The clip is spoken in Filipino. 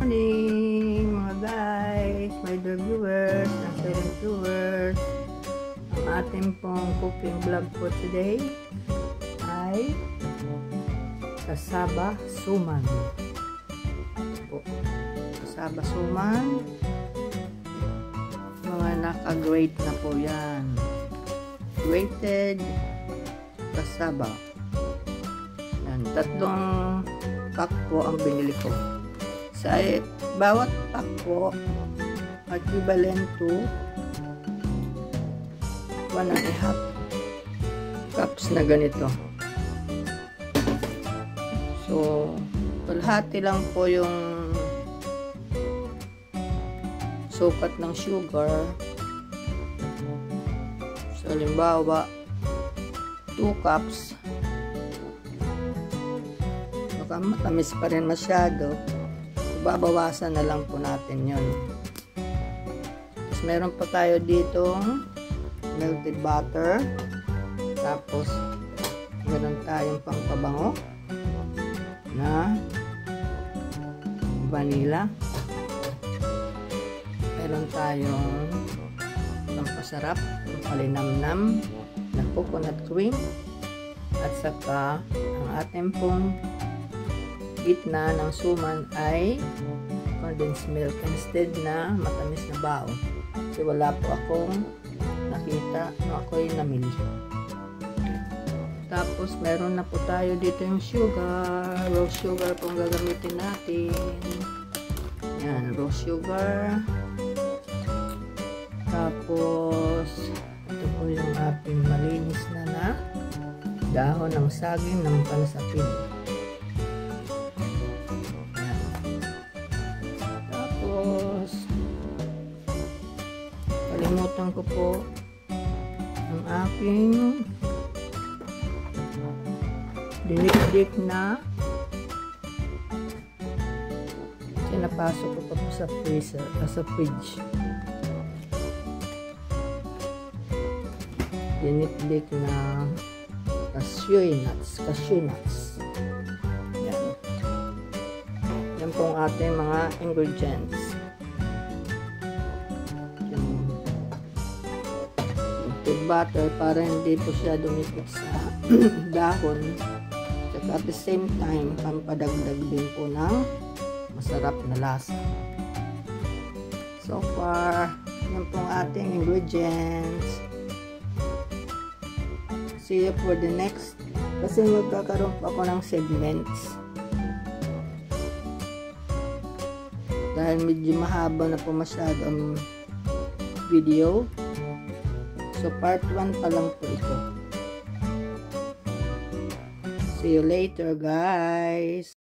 Morning mga guys, my dear viewers and silent viewers. Ang ating pong cooking vlog for today ay kasaba suman po. Kasaba suman, mga naka-grate na po yan, grated kasaba yan. 3 pack po ang binili ko. Sa bawat pack po equivalent to 1.5 cups na ganito. So kalahati lang po yung sukat ng sugar. So halimbawa 2 cups, baka matamis pa rin masyado, babawasan na lang po natin yun. Tapos meron pa tayo ditong melted butter, tapos meron tayong pangpabango na vanilla, meron tayong pampasarap, palinamnam na coconut cream, at saka ang ating pong gitna ng suman ay condensed milk instead na matamis na bao. Kasi wala po akong nakita no ako'y namili. Tapos meron na po tayo dito yung sugar, raw sugar pong gagamitin natin. Yan, raw sugar. Tapos ito po yung ating malinis na dahon ng saging ng pansapid. Kalimutan ko po ang aking dinikdik na sinapasok ko pa po sa freezer, sa fridge. Dinikdik na cashew nuts. Yan. Yan po ang ating mga ingredients. Butter para hindi po siya dumikit sa dahon, at the same time pampadagdag din po ng masarap na lasa. So far yan pong ating ingredients. See you for the next, kasi magkakaroon po ako ng segments dahil medyo mahaba na po masyado ang video. So part 1 pa lang po ito. See you later guys.